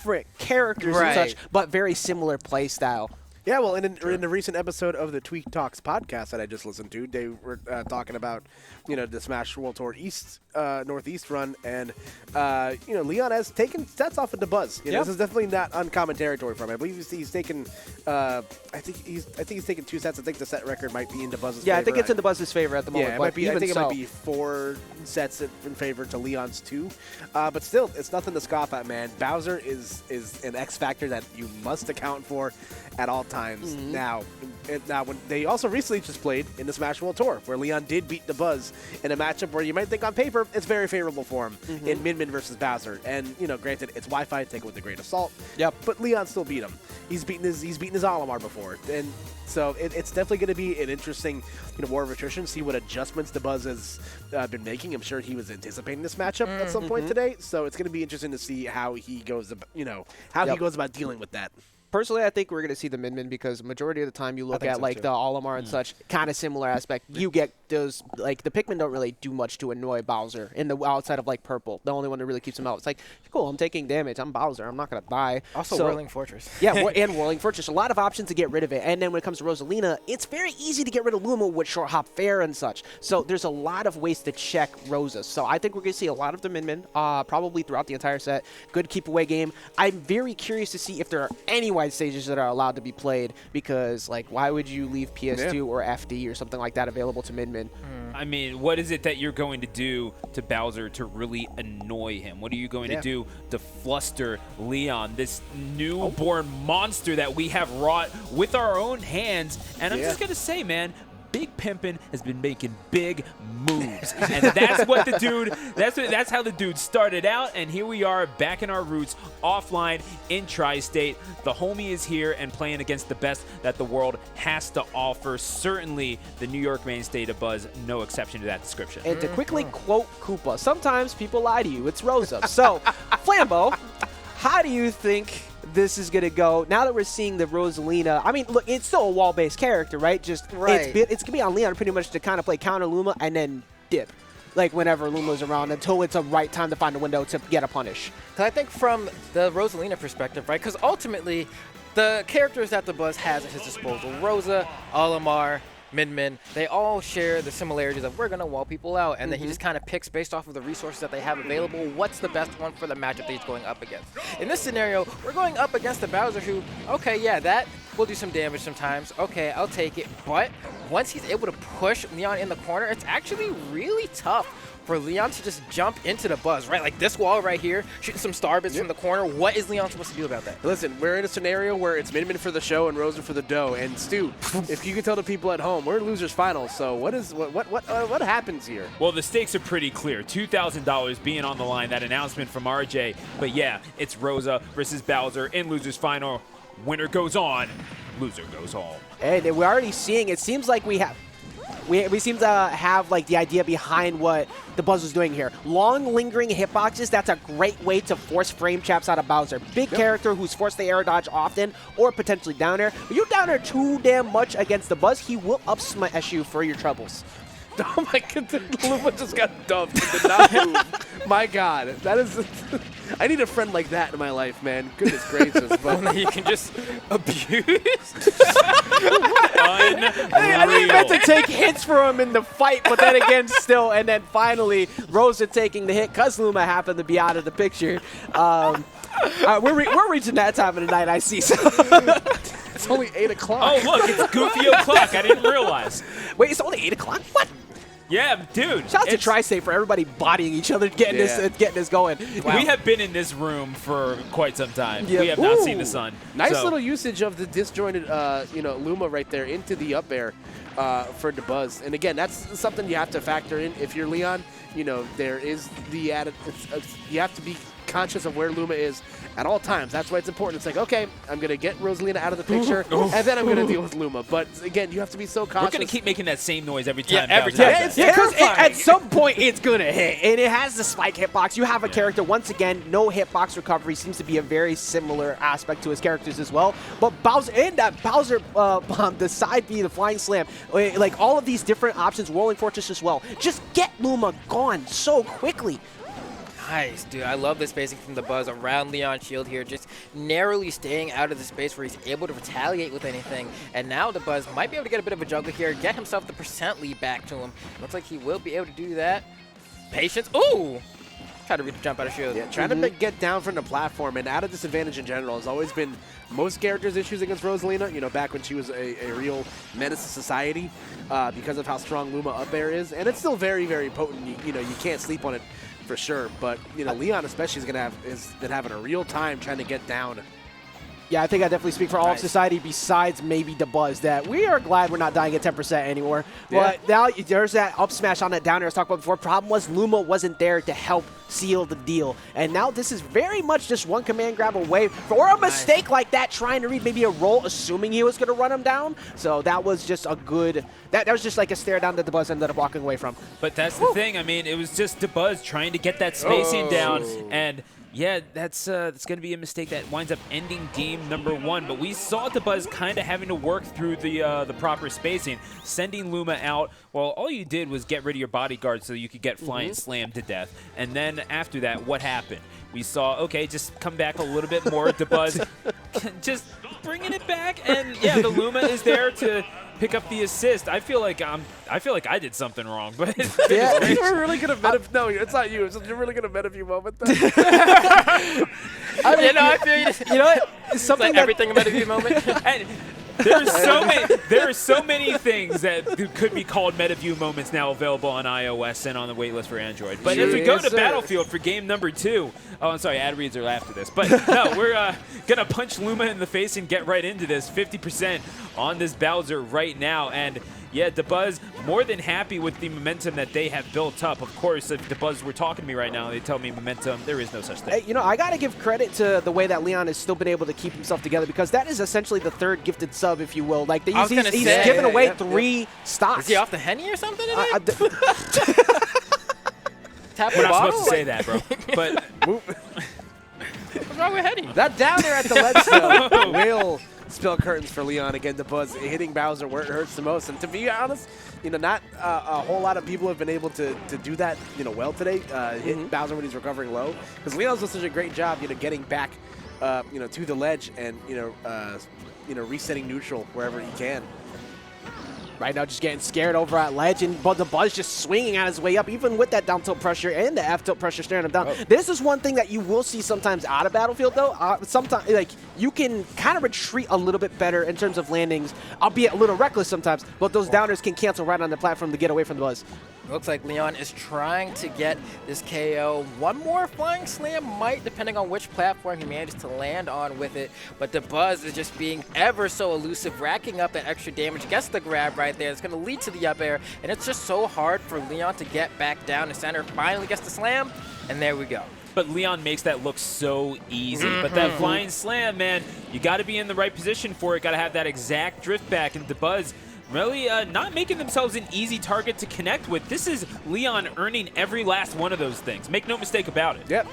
different characters and such, but very similar play style. Yeah, well, in the recent episode of the Tweak Talks podcast that I just listened to, they were talking about, the Smash World Tour Northeast run, and LeoN has taken sets off of Dabuz. This is definitely not uncommon territory for him. I believe he's taken, I think he's taken 2 sets. I think the set record might be in Dabuz's favor. Yeah, I think it's in Dabuz's favor at the moment. Yeah, it might be. I think it might be 4 sets in favor to Leon's 2. But still, it's nothing to scoff at, man. Bowser is an X factor that you must account for at all times. Now, when they also recently just played in the Smash World Tour, where LeoN did beat Dabuz in a matchup where you might think on paper it's very favorable for him in Min versus Bowser. And granted, it's Wi-Fi, take it with a grain of salt. Yep. But LeoN still beat him. He's beaten his Olimar before, and so it's definitely going to be an interesting war of attrition. See what adjustments Dabuz has been making. I'm sure he was anticipating this matchup at some point today. So it's going to be interesting to see how he goes, he goes about dealing with that. Personally, I think we're going to see the Min because majority of the time you look at the Olimar and such, kind of similar aspect. You get those, the Pikmin don't really do much to annoy Bowser in the outside of purple. The only one that really keeps him out. It's like, cool, I'm taking damage. I'm Bowser. I'm not going to die. Also, Whirling Fortress. Yeah, and Whirling Fortress. A lot of options to get rid of it. And then when it comes to Rosalina, it's very easy to get rid of Luma with Short Hop Fair and such. So there's a lot of ways to check Rosa. So I think we're going to see a lot of the Min probably throughout the entire set. Good keep away game. I'm very curious to see if there are any wide stages that are allowed to be played because, why would you leave PS2 or FD or something like that available to Min? I mean, what is it that you're going to do to Bowser to really annoy him? What are you going to do to fluster LeoN, this newborn monster that we have wrought with our own hands? And I'm just going to say, man, Big Pimpin' has been making big moves, and that's what the dude. That's how the dude started out, and here we are back in our roots, offline in Tri-State. The homie is here and playing against the best that the world has to offer. Certainly, the New York mainstay Dabuz, no exception to that description. And to quickly quote Koopa, sometimes people lie to you. It's Rosa. So, Flambo, how do you think this is going to go now that we're seeing the Rosalina? I mean, look, it's still a wall-based character, right? It's going to be on LeoN pretty much to kind of play counter Luma and then dip, whenever Luma's around until it's a right time to find a window to get a punish. Because I think from the Rosalina perspective, right? Because ultimately, the characters that Dabuz has at his disposal, Rosa, Olimar, Min, they all share the similarities of we're going to wall people out, and then he just kind of picks based off of the resources that they have available what's the best one for the matchup that he's going up against. In this scenario, we're going up against the Bowser who, okay, yeah, that will do some damage sometimes. Okay, I'll take it. But once he's able to push LeoN in the corner, it's actually really tough for LeoN to just jump into the Buzz, right? Like this wall right here, shooting some star bits from the corner. What is LeoN supposed to do about that? Listen, we're in a scenario where it's Min for the show and Rosa for the dough. And Stu, if you can tell the people at home, we're losers finals. So what happens here? Well, the stakes are pretty clear. $2,000 being on the line. That announcement from RJ. But yeah, it's Rosa versus Bowser in losers final. Winner goes on, loser goes home. And we're already seeing. It seems like we seem to have the idea behind what the Buzz was doing here. Long lingering hitboxes, that's a great way to force frame traps out of Bowser. Big character who's forced the air dodge often or potentially down air. But you down air too damn much against the Buzz, he will up smash you for your troubles. Oh my god, Luma just got dumped and did not move. My god, that is... I need a friend like that in my life, man. Goodness gracious. But you can just abuse. I didn't meant to take hits from him in the fight, but then again, still. And then finally, Rosa taking the hit because Luma happened to be out of the picture. We're reaching that time of the night, I see. So. It's only 8 o'clock. Oh, look, it's Goofy o'clock. I didn't realize. Wait, it's only 8 o'clock? What? Yeah, dude. Shout out to Tri-State for everybody bodying each other, getting this going. Wow. We have been in this room for quite some time. We have not seen the sun. Nice little usage of the disjointed, Luma right there into the up air for Dabuz. And again, that's something you have to factor in. If you're LeoN, there is the added. You have to be conscious of where Luma is at all times. That's why it's important. It's like, okay, I'm going to get Rosalina out of the picture, and then I'm going to deal with Luma. But again, you have to be so cautious. We're going to keep making that same noise every time. Yeah, every time. Yeah, because at some point it's going to hit, and it has the spike hitbox. You have a character, once again, no hitbox recovery seems to be a very similar aspect to his characters as well. But Bowser, and that Bowser bomb, the side B, the flying slam, all of these different options, Whirling Fortress as well. Just get Luma gone so quickly. Nice, dude. I love the spacing from the Buzz around LeoN's shield here, just narrowly staying out of the space where he's able to retaliate with anything. And now the Buzz might be able to get a bit of a juggle here, get himself the percent lead back to him. Looks like he will be able to do that. Patience. Ooh! Try to jump out of shield. Yeah, trying to get down from the platform and out of disadvantage in general has always been most characters' issues against Rosalina. You know, back when she was a real menace to society because of how strong Luma up air is. And it's still very, very potent. You know, you can't sleep on it for sure. But, you know, LeoN especially has been having a real time trying to get down. Yeah, I think I definitely speak for all of society besides maybe Dabuz that we are glad we're not dying at 10% anymore. Yeah. But now there's that up smash on that down air I was talking about before. Problem was Luma wasn't there to help seal the deal. And now this is very much just one command grab away or a mistake like that, trying to read maybe a roll, assuming he was going to run him down. So that was just a good, that was just like a stare down that Dabuz ended up walking away from. But that's the thing. I mean, it was just Dabuz trying to get that spacing down, and yeah, that's going to be a mistake that winds up ending game number 1. But we saw Dabuz kind of having to work through the proper spacing, sending Luma out. Well, all you did was get rid of your bodyguard so you could get flying slammed to death. And then after that, what happened? We saw, okay, just come back a little bit more. Dabuz just bringing it back, and yeah, the Luma is there to pick up the assist. I feel like I did something wrong, but Yeah, you're really good at no, it's not you. You're really good at meta view moment. I mean, I feel you. You know what? It's something Like everything a meta view moment. And there are so many things that could be called MetaView moments now available on iOS and on the waitlist for Android. But as we go to Battlefield for game number 2, oh, I'm sorry, ad reads are after this. But no, we're going to punch Luma in the face and get right into this. 50% on this Bowser right now. And yeah, Dabuz more than happy with the momentum that they have built up. Of course, if Dabuz were talking to me right now, they tell me momentum, there is no such thing. Hey, you know, I got to give credit to the way that LeoN has still been able to keep himself together, because that is essentially the third gifted sub, if you will. Like, he's given away 3 stocks. Is he off the Henny or something today? Tap We're the not bottle? supposed to say that, bro. But What's wrong with Henny? That down there at the ledge though will spill curtains for LeoN. Again, Dabuz hitting Bowser where it hurts the most. And to be honest, you know, not a whole lot of people have been able to do that, you know, well today. Hit Bowser when he's recovering low, because LeoN's done such a great job, you know, getting back, you know, to the ledge and you know, resetting neutral wherever he can. Right now, just getting scared over at ledge, but the Buzz just swinging on his way up, even with that down tilt pressure and the F tilt pressure staring him down. This is one thing that you will see sometimes out of Battlefield, though. Sometimes, like, you can kind of retreat a little bit better in terms of landings, albeit a little reckless sometimes, but those downers can cancel right on the platform to get away from the Buzz. Looks like LeoN is trying to get this KO. One more flying slam might, depending on which platform he manages to land on with it. But Dabuz is just being ever so elusive, racking up that extra damage. Gets the grab right there. It's going to lead to the up air. And it's just so hard for LeoN to get back down to center. Finally gets the slam. And there we go. But LeoN makes that look so easy. But that flying slam, man, you got to be in the right position for it. Got to have that exact drift back. And Dabuz really not making themselves an easy target to connect with. This is LeoN earning every last one of those things. Make no mistake about it. Yep.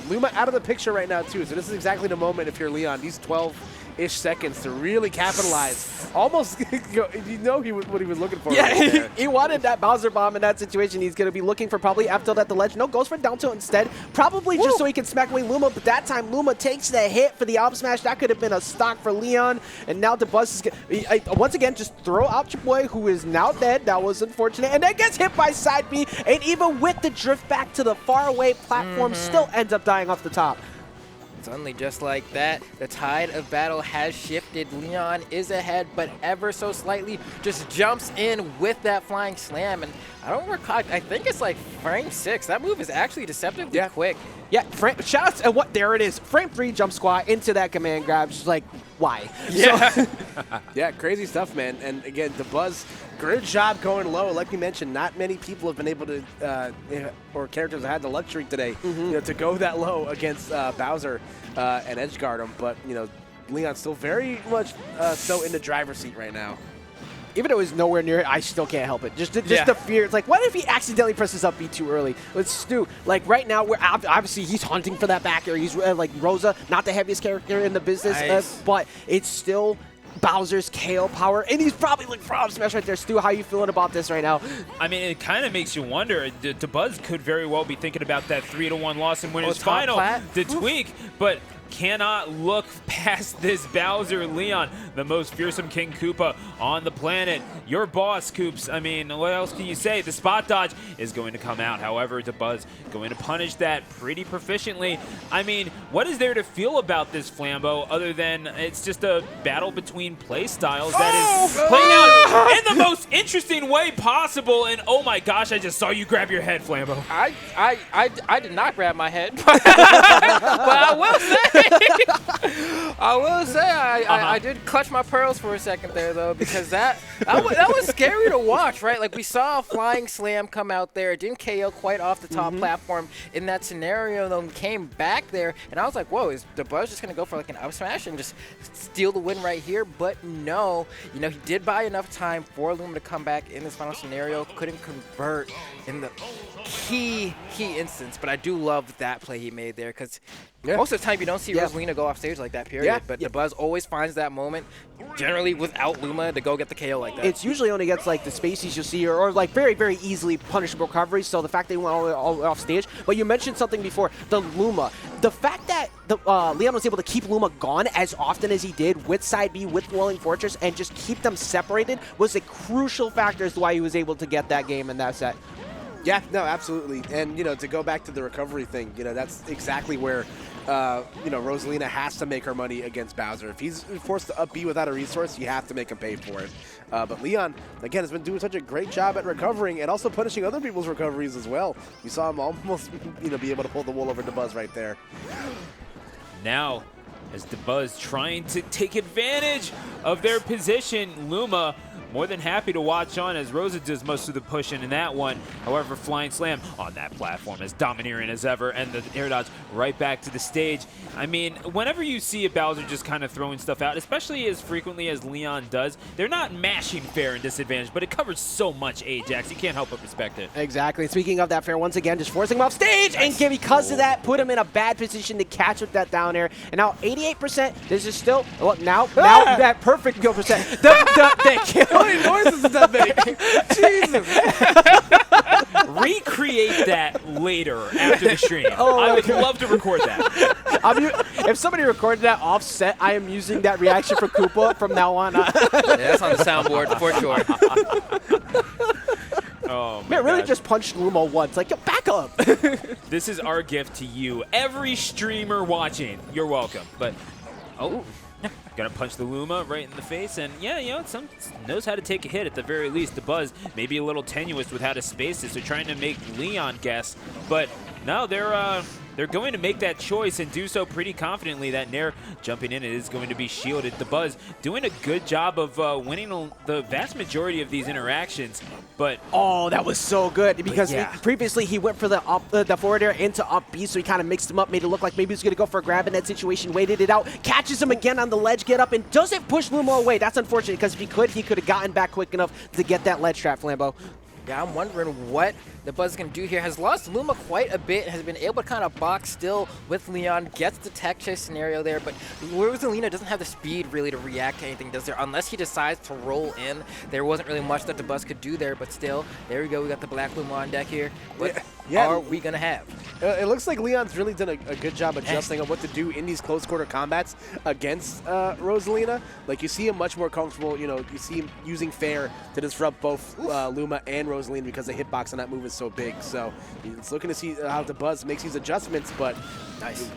Luma out of the picture right now, too. So this is exactly the moment if you're LeoN. These 12-ish seconds to really capitalize. Almost, you know what he was looking for. Yeah, right there. he wanted that Bowser bomb in that situation. He's going to be looking for probably F tilt at the ledge. No, goes for down tilt instead. Probably just so he can smack away Luma, but that time Luma takes the hit for the up smash. That could have been a stock for LeoN. And now Dabuz is once again just throw out your boy, who is now dead. That was unfortunate. And then gets hit by side B. And even with the drift back to the faraway platform, still ends up dying off the top. Suddenly, just like that, the tide of battle has shifted. LeoN is ahead, but ever so slightly. Just jumps in with that flying slam. And I don't recall, I think it's like frame 6. That move is actually deceptively quick. Yeah, shout out to what there it is. Frame 3 jump squat into that command grab. Just like, why? Yeah. So, Yeah, crazy stuff, man. And again, Dabuz, great job going low. Like we mentioned, not many people have been able to, or characters have had the luxury today, you know, to go that low against Bowser and edge guard him. But you know, LeoN's still very much so in the driver's seat right now. even though it was nowhere near it, I still can't help it. Just the fear. It's like, what if he accidentally presses up B too early? Let's Stu. Like right now, we're obviously he's hunting for that back air. He's like Rosa, not the heaviest character in the business, Nice. but it's still Bowser's KO power, and he's probably like frog smash right there. Stu, how you feeling about this right now? I mean, it kind of makes you wonder. Dabuz could very well be thinking about that 3-1 loss and win his final to tweak, but cannot look past this Bowser LeoN, the most fearsome King Koopa on the planet. Your boss, Koops. I mean, what else can you say? The spot dodge is going to come out. However, Dabuz going to punish that pretty proficiently. I mean, what is there to feel about this Flambeau other than it's just a battle between play styles that is playing out in the most interesting way possible. And oh my gosh, I just saw you grab your head, Flambeau. I did not grab my head, but I will say, I did clutch my pearls for a second there, though, because that was scary to watch, right? Like, we saw a flying slam come out there. It didn't KO quite off the top platform in that scenario, though, and came back there. And I was like, whoa, is Dabuz just going to go for, like, an up smash and just steal the win right here? But no. You know, he did buy enough time for Luma to come back in this final scenario. Couldn't convert in the key instance. But I do love that play he made there, because most of the time you don't see Rosalina go off stage like that, period. But Dabuz always finds that moment, generally without Luma, to go get the KO like that. It's usually only against like the spacies you'll see, or like very, very easily punishable recoveries. So the fact they went all the way off stage. But you mentioned something before, the Luma. The fact that LeoN was able to keep Luma gone as often as he did with side B, with Rolling Fortress, and just keep them separated was a crucial factor as to why he was able to get that game in that set. Yeah, no, absolutely. And, you know, to go back to the recovery thing, you know, that's exactly where, you know, Rosalina has to make her money against Bowser. If he's forced to up B without a resource, you have to make him pay for it. But LeoN, again, has been doing such a great job at recovering and also punishing other people's recoveries as well. You saw him almost, you know, be able to pull the wool over Dabuz right there. Now, as Dabuz trying to take advantage of their position, Luma more than happy to watch on as Rosa does most of the pushing in that one. However, Flying Slam on that platform as domineering as ever, and the air dodge right back to the stage. I mean, whenever you see a Bowser just kind of throwing stuff out, especially as frequently as LeoN does, they're not mashing fair and disadvantage, but it covers so much Ajax. You can't help but respect it. Exactly. Speaking of that fair, once again, just forcing him off stage, and because of that, put him in a bad position to catch with that down air. And now 88%, this is still, well, now that perfect kill percent. The kill. How many noises does that make? Jesus. Recreate that later after the stream. I would love to record that. If somebody recorded that offset, I am using that reaction for Koopa from now on. Yeah, that's on the soundboard for sure. Oh, man, really just punched Luma once. Like, yo, back up. This is our gift to you, every streamer watching. You're welcome. But, gonna punch the Luma right in the face, and yeah, you know, knows how to take a hit at the very least. Dabuz maybe a little tenuous with how to space this. They're trying to make LeoN guess, but no, they're going to make that choice and do so pretty confidently. That Nair jumping in is going to be shielded. Dabuz doing a good job of winning the vast majority of these interactions, but oh, that was so good because previously he went for the forward air into up B, so he kind of mixed him up, made it look like maybe he was going to go for a grab in that situation, waited it out, catches him again on the ledge, get up, and doesn't push Luma away. That's unfortunate because if he could have gotten back quick enough to get that ledge trap, Flambeau. Yeah, I'm wondering what Dabuz can do here. Has lost Luma quite a bit, has been able to kind of box still with LeoN, gets the tech chase scenario there, but Rosalina doesn't have the speed really to react to anything, does there? Unless he decides to roll in. There wasn't really much that Dabuz could do there, but still, there we go. We got the Black Luma on deck here. What are we going to have? It looks like LeoN's really done a good job adjusting on what to do in these close quarter combats against Rosalina. Like, you see him much more comfortable. You know, you see him using fair to disrupt both Luma and Rosalina because the hitbox on that move is so big. So it's looking to see how Dabuz makes these adjustments, but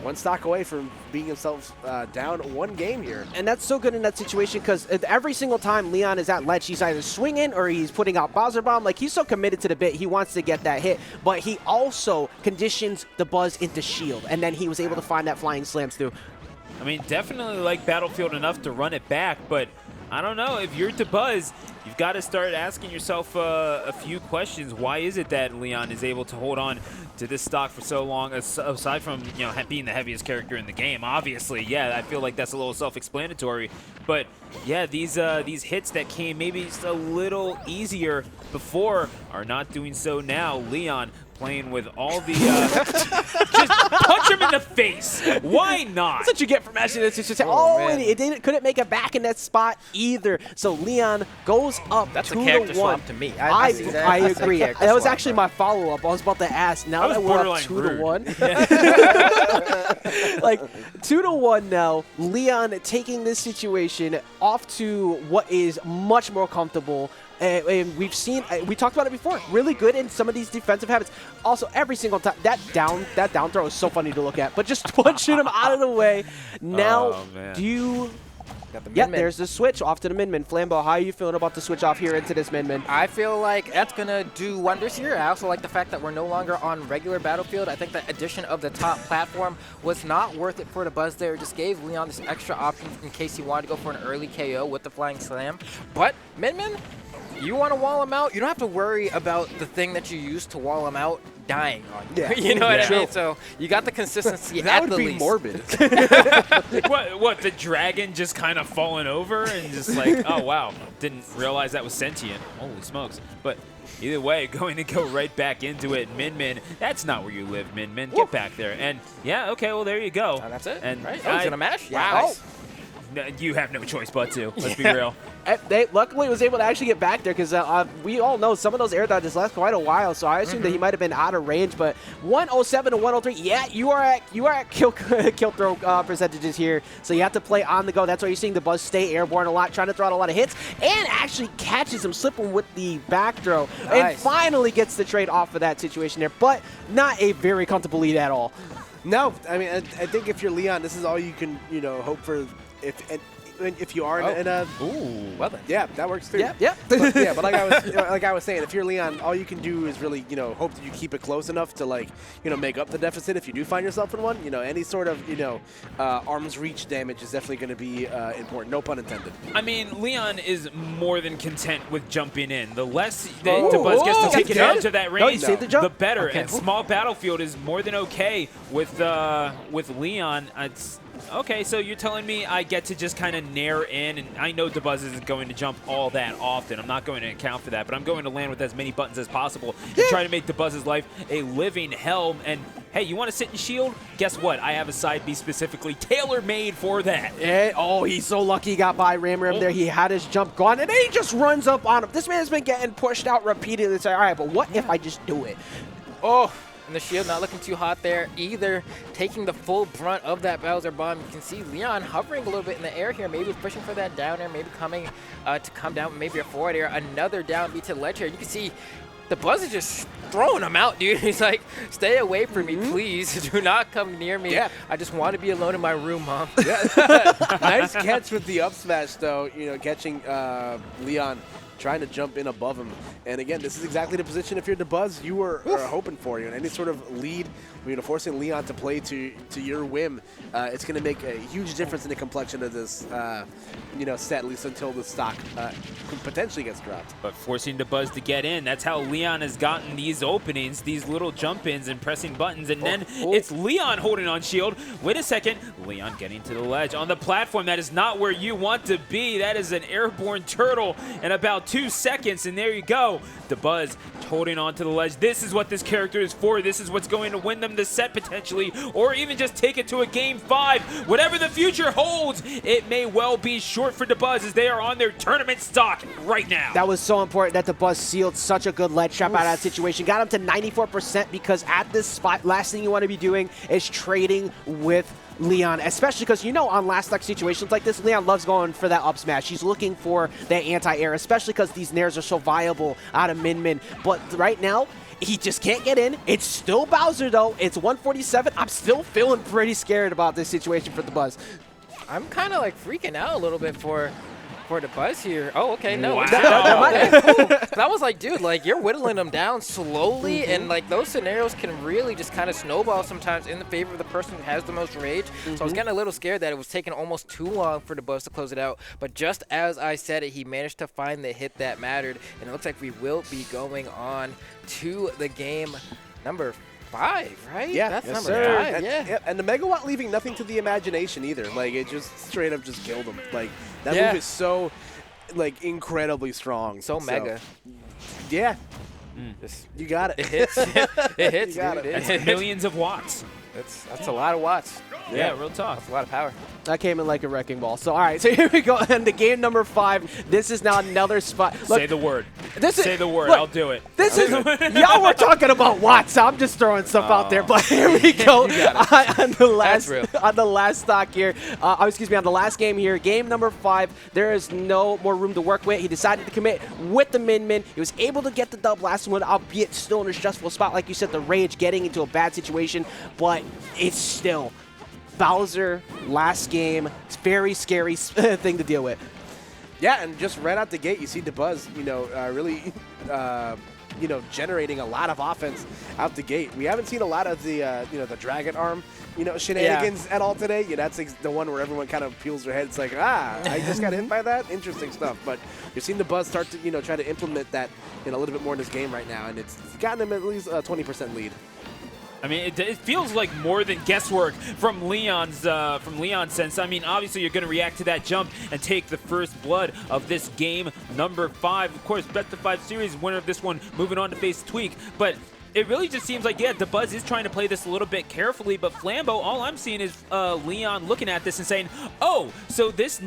one stock away from being himself down one game here. And that's so good in that situation because every single time LeoN is at ledge, he's either swinging or he's putting out Bowser Bomb. Like, he's so committed to the bit, he wants to get that hit, but he also conditions Dabuz into shield, and then he was able to find that flying slam through. I mean, definitely like Battlefield enough to run it back, but I don't know. If you're Dabuz, you've got to start asking yourself a few questions. Why is it that LeoN is able to hold on to this stock for so long, aside from being the heaviest character in the game, obviously, yeah, I feel like that's a little self-explanatory. But yeah, these hits that came maybe just a little easier before are not doing so now. LeoN playing with all the just punch him in the face. Why not? That's what you get for mashing it. Just man. it couldn't make it back in that spot either. So LeoN goes up. That's a 2-1. character swap to me. I see that. I That's a agree. character That was swap, actually bro. my follow-up. I was about to ask. Now That that was we're up borderline 2-1, like 2-1 now. LeoN taking this situation off to what is much more comfortable. And we've seen, we talked about it before, really good in some of these defensive habits. Also, every single time, that down throw is so funny to look at, but just punching him out of the way. Now, man. Got the yeah, Min Min. there's the switch off to the Min Min. Flambeau, how are you feeling about the switch off here into this Min Min? I feel like that's going to do wonders here. I also like the fact that we're no longer on regular Battlefield. I think the addition of the top platform was not worth it for the Buzz there. It just gave LeoN this extra option in case he wanted to go for an early KO with the Flying Slam. But Min Min, you want to wall him out, you don't have to worry about the thing that you used to wall him out dying on you. Yeah. You know what I True. mean? So you got the consistency That at would the be least. morbid. What, the dragon just kind of falling over and just like, oh, wow, didn't realize that was sentient. Holy smokes. But either way, going to go right back into it. Min Min, that's not where you live, Min Min. Get back there. And yeah, okay, well, there you go. And that's it, And right? Oh, he's going to mash? Yeah, Wow. nice. No, you have no choice but to. Let's be real. They luckily was able to actually get back there because we all know some of those air dodges last quite a while. So I assume that he might have been out of range. But 107 to 103, yeah, you are at kill throw percentages here. So you have to play on the go. That's why you're seeing the Buzz stay airborne a lot, trying to throw out a lot of hits, and actually catches him slipping with the back throw, and Nice. finally gets the trade off of that situation there. But not a very comfortable lead at all. No, I mean, I think if you're LeoN, this is all you can, hope for. If you are in a Ooh, well then. yeah, that works too. Yep. But like I was saying, if you're LeoN, all you can do is really, hope that you keep it close enough to make up the deficit if you do find yourself in one. Any sort of, arm's reach damage is definitely going to be important. No pun intended. I mean, LeoN is more than content with jumping in. The less that Dabuz gets to take advantage of that No, you range, saved the jump? the better. Okay. And small battlefield is more than okay with LeoN. It's okay, so you're telling me I get to just kind of nair in, and I know Dabuz isn't going to jump all that often. I'm not going to account for that, but I'm going to land with as many buttons as possible and try to make Dabuz's life a living hell. And hey, you want to sit and shield? Guess what? I have a side B specifically tailor-made for that. He's so lucky he got by Ram there. He had his jump gone, and then he just runs up on him. This man's been getting pushed out repeatedly. It's like, all right, but what if I just do it? Oh, and the shield not looking too hot there either, taking the full brunt of that Bowser bomb. You can see LeoN hovering a little bit in the air here, maybe pushing for that down air, maybe coming to come down, maybe a forward air, another down B to the ledge here. You can see the Buzz is just throwing him out, dude. He's like, stay away from me, please. Do not come near me. Yeah. I just want to be alone in my room, Mom. Nice catch with the up smash, though, catching LeoN trying to jump in above him. And again, this is exactly the position if you're Dabuz you were hoping for. Any sort of lead, forcing LeoN to play to your whim, it's going to make a huge difference in the complexion of this set, at least until the stock potentially gets dropped. But forcing Dabuz to get in, that's how LeoN has gotten these openings, these little jump-ins and pressing buttons, and then it's LeoN holding on shield. Wait a second, LeoN getting to the ledge on the platform. That is not where you want to be. That is an airborne turtle in about 2 seconds, and there you go. Dabuz holding on to the ledge. This is what this character is for. This is what's going to win them the set potentially, or even just take it to a game 5. Whatever the future holds, it may well be short for Dabuz as they are on their tournament stock right now. That was so important that the Buzz sealed such a good ledge trap out of that situation. Got him to 94% because at this spot, last thing you want to be doing is trading with LeoN, especially because on last stock situations like this, LeoN loves going for that up smash. He's looking for that anti-air, especially because these nairs are so viable out of Min Min. But right now, he just can't get in. It's still Bowser, though. It's 147. I'm still feeling pretty scared about this situation for the Buzz. I'm kind of freaking out a little bit for the Buzz here. Oh, okay, no. Wow. That was like, dude, you're whittling them down slowly, and those scenarios can really just kind of snowball sometimes in the favor of the person who has the most rage. So I was getting a little scared that it was taking almost too long for the Buzz to close it out. But just as I said it, he managed to find the hit that mattered, and it looks like we will be going on to the game number 5, right? Yeah, That's yes, number sir. 5, yeah. And the Megawatt leaving nothing to the imagination either. Like, it just straight up just killed him. Like, that Yeah. move is so, like, incredibly strong. So mega. Yeah, Just, you got it. it hits. It hits, You got dude. it. It That's hits. millions of watts. That's a lot of watts. Yeah, real talk. That's a lot of power. That came in like a wrecking ball. So, all right. So here we go. And the game number 5. This is now another spot. Look, Say the word. this is, Say the word. look, I'll do it. This is y'all were talking about watts. So I'm just throwing stuff out there, but here we go on the last real. on the last stock here. Excuse me, on the last game here, game number 5. There is no more room to work with. He decided to commit with the Min. He was able to get the dub last one, albeit still in a stressful spot, like you said, the rage getting into a bad situation, but it's still Bowser last game. It's a very scary thing to deal with. Yeah, and just right out the gate, you see Dabuz, really, generating a lot of offense out the gate. We haven't seen a lot of the, the Dragon Arm, shenanigans at all today. That's the one where everyone kind of peels their head. It's like, I just got hit by that? Interesting stuff. But you're seeing Dabuz start to, try to implement that a little bit more in this game right now, and it's gotten him at least a 20% lead. I mean, it feels like more than guesswork from LeoN's sense. I mean, obviously you're going to react to that jump and take the first blood of this game number 5. Of course, best of 5 series winner of this one, moving on to face Tweak. But it really just seems like, Dabuz is trying to play this a little bit carefully, but Flambeau, all I'm seeing is LeoN looking at this and saying, oh, so this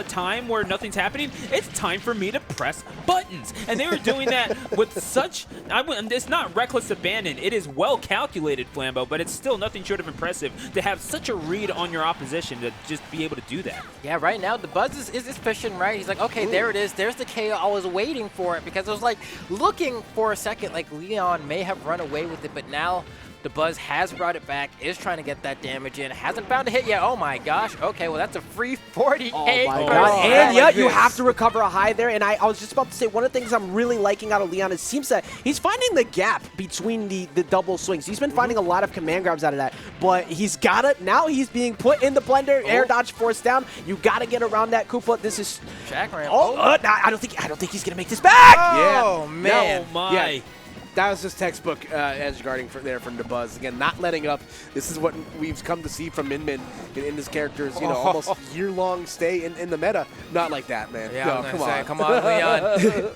time where nothing's happening, it's time for me to press buttons. And they were doing that with such, it's not reckless abandon, it is well calculated, Flambeau, but it's still nothing short of impressive to have such a read on your opposition to just be able to do that. Yeah, right now, Dabuz is fishing, right? He's like, okay, there it is. There's the KO. I was waiting for it because I was like looking for a second, like LeoN may have run away with it, but now Dabuz has brought it back, is trying to get that damage in, hasn't found a hit yet. Oh my gosh. Okay, well, that's a free 48%. Oh my God. And you have to recover a high there. And I was just about to say, one of the things I'm really liking out of LeoN is it seems that he's finding the gap between the double swings. He's been finding a lot of command grabs out of that, but he's got it. Now he's being put in the blender, air dodge force down. You got to get around that Koopa. This is Jack Ram. I don't think he's gonna make this back. Oh man. Oh my. Yeah. That was just textbook edge guarding from Dabuz. Again, not letting up. This is what we've come to see from Min in his character's, almost year-long stay in the meta. Not like that, man. Yeah, No, come on, Leon.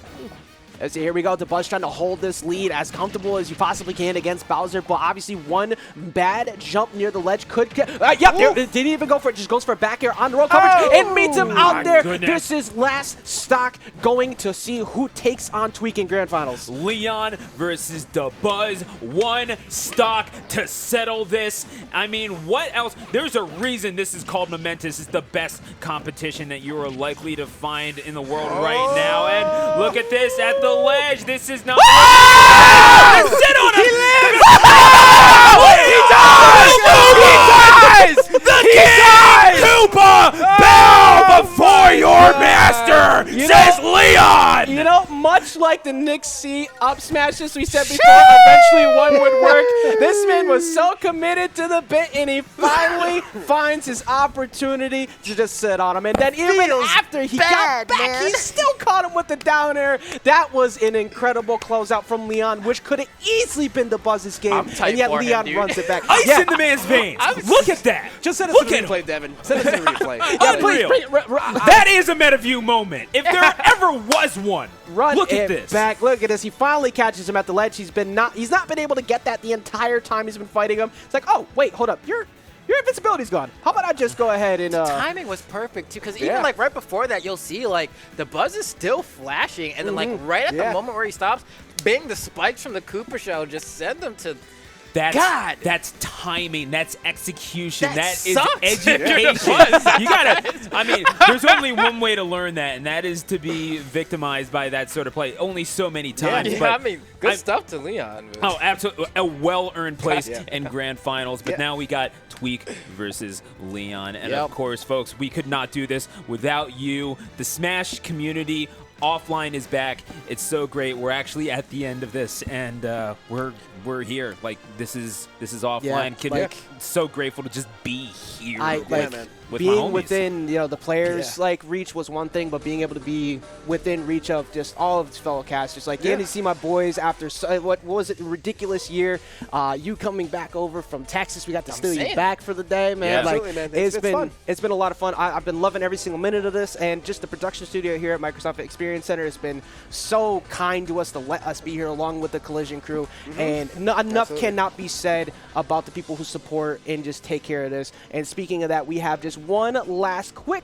As here we go, Dabuz trying to hold this lead as comfortable as you possibly can against Bowser, but obviously one bad jump near the ledge could get... didn't even go for it, just goes for a back air on the roll coverage and meets him out there. Goodness. This is last stock going to see who takes on Tweak in Grand Finals. LeoN versus Dabuz, 1 stock to settle this. I mean, what else? There's a reason this is called Momentous. It's the best competition that you are likely to find in the world right now. And look at this at the ledge. This is not. Sit on him. He lives. He dies. The King Koopa, bow before your master, says LeoN. Much like the Nick C up smashes we said before, eventually one would work. This man was so committed to the bit, and he finally finds his opportunity to just sit on him. And then even after he got back, he still caught him with the down air. That was an incredible closeout from LeoN, which could have easily been Dabuz's game, and yet LeoN runs it back. Ice in the man's veins. Look at that. Just send us Look a at replay, Devin. Send us a replay. Unreal. That is a MetaView moment. If there ever was one. Look at this. Back. Look at this. He finally catches him at the ledge. He's not been able to get that the entire time he's been fighting him. It's like, oh wait, hold up, your invincibility's gone. How about I just go ahead and timing was perfect too, because even like right before that, you'll see like Dabuz is still flashing, and then like right at the moment where he stops, bang, the spikes from the Koopa shell just send them to. That's timing. That's execution. That is sucks. education. You gotta. I mean, there's only one way to learn that, and that is to be victimized by that sort of play. Only so many times. Yeah, but I mean, good stuff to LeoN. Oh, absolutely, a well-earned place in Grand Finals. But now we got Tweak versus LeoN, and of course, folks, we could not do this without you, the Smash community. Offline is back. It's so great. We're actually at the end of this, and we're here. Like this is offline. So grateful to just be here. man. with my being homies. within the players like reach was one thing, but being able to be within reach of just all of its fellow casters, like getting to see my boys after what was it, a ridiculous year. You coming back over from Texas, we got to steal you back for the day, man. Yeah. Like, Absolutely, man. it's been a lot of fun. I've been loving every single minute of this, and just the production studio here at Microsoft Experience Center has been so kind to us to let us be here along with the Collision crew, and enough cannot be said about the people who support and just take care of this. And speaking of that, we have just one last quick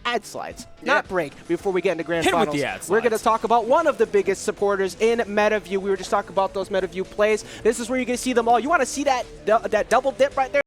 ad slides, not break, before we get into grand Hit finals. with the ad We're going to slides. talk about one of the biggest supporters in MetaView. We were just talking about those MetaView plays. This is where you're going to see them all. You want to see that double dip right there?